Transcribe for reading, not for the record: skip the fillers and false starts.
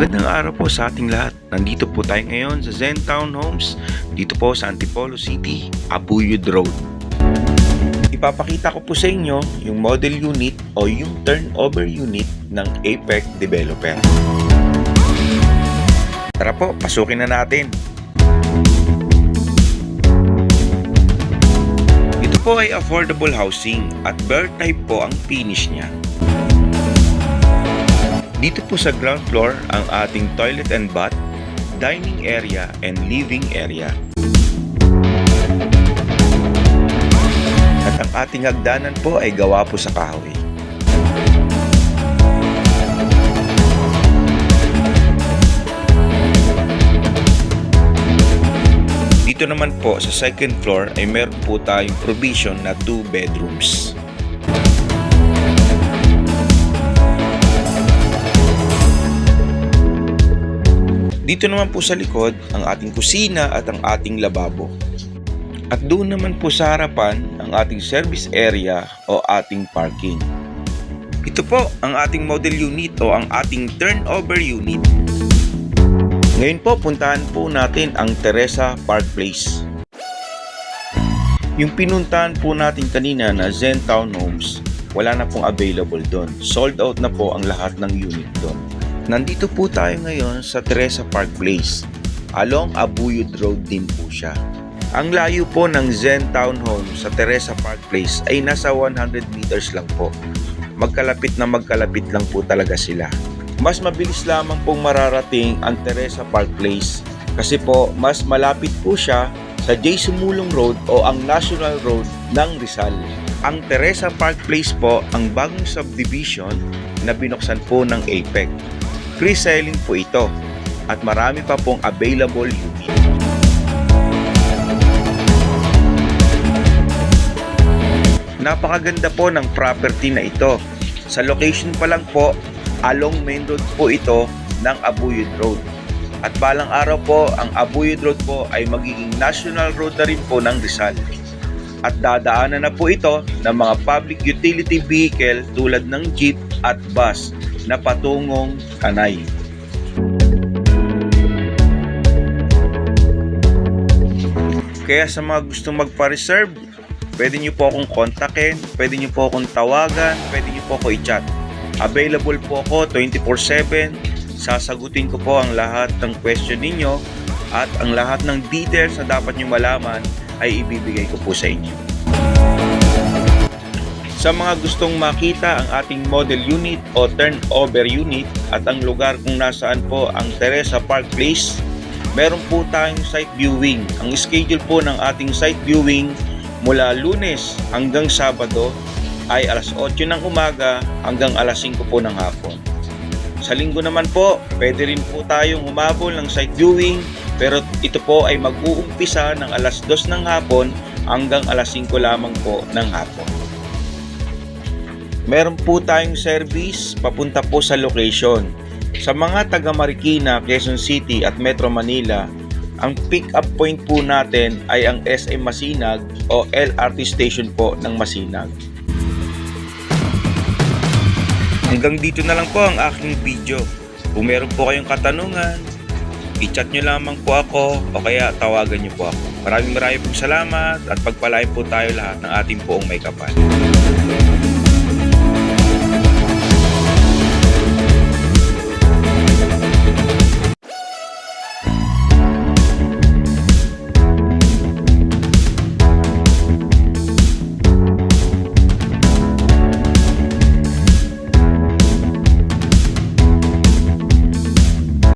Magandang araw po sa ating lahat. Nandito po tayo ngayon sa Zen Town Homes, dito po sa Antipolo City, Abuyod Road. Ipapakita ko po sa inyo yung model unit o yung turnover unit ng Apex Developer. Tara po, pasukin na natin. Ito po ay affordable housing at bare type po ang finish niya. Dito po sa ground floor ang ating toilet and bath, dining area and living area. At ang ating hagdanan po ay gawa po sa kahoy. Dito naman po sa second floor ay meron po tayong provision na 2 bedrooms. Dito naman po sa likod ang ating kusina at ang ating lababo. At doon naman po sa harapan ang ating service area o ating parking. Ito po ang ating model unit o ang ating turnover unit. Ngayon po puntahan po natin ang Teresa Park Place. Yung pinuntahan po natin kanina na Zen Town Homes, wala na pong available doon. Sold out na po ang lahat ng unit doon. Nandito po tayo ngayon sa Teresa Park Place. Along Abuyod Road din po siya. Ang layo po ng Zen Town Home sa Teresa Park Place ay nasa 100 meters lang po. Magkalapit lang po talaga sila. Mas mabilis lamang pong mararating ang Teresa Park Place kasi po mas malapit po siya sa J. Sumulong Road o ang National Road ng Rizal. Ang Teresa Park Place po ang bagong subdivision na binuksan po ng Apex. Free selling po ito at marami pa pong available unit. Napakaganda po ng property na ito. Sa location pa lang po, along main road po ito ng Abuyod Road. At balang araw po, ang Abuyod Road po ay magiging national road na rin po ng Rizal. At dadaanan na po ito ng mga public utility vehicle tulad ng jeep at bus na patungong Kanay. Kaya sa mga gustong magpa-reserve, pwede nyo po akong kontakin, pwede nyo po akong tawagan, pwede nyo po ako i-chat. Available po ako 24/7. Sasagutin ko po ang lahat ng question ninyo at ang lahat ng details na dapat nyo malaman ay ibibigay ko po sa inyo. Sa mga gustong makita ang ating model unit o turnover unit at ang lugar kung nasaan po ang Teresa Park Place, meron po tayong site viewing. Ang schedule po ng ating site viewing mula Lunes hanggang Sabado ay alas 8 ng umaga hanggang alas 5 po ng hapon. Sa linggo naman po, pwede rin po tayong humabol ng site viewing pero ito po ay mag-uumpisa ng alas 2 ng hapon hanggang alas 5 lamang po ng hapon. Meron po tayong service papunta po sa location. Sa mga taga Marikina, Quezon City at Metro Manila, ang pick-up point po natin ay ang SM Masinag o LRT station po ng Masinag. Hanggang dito na lang po ang aking video. Kung meron po kayong katanungan, i-chat nyo lamang po ako o kaya tawagan nyo po ako. Maraming pong salamat at pagpalain po tayo lahat ng ating poong may kapal.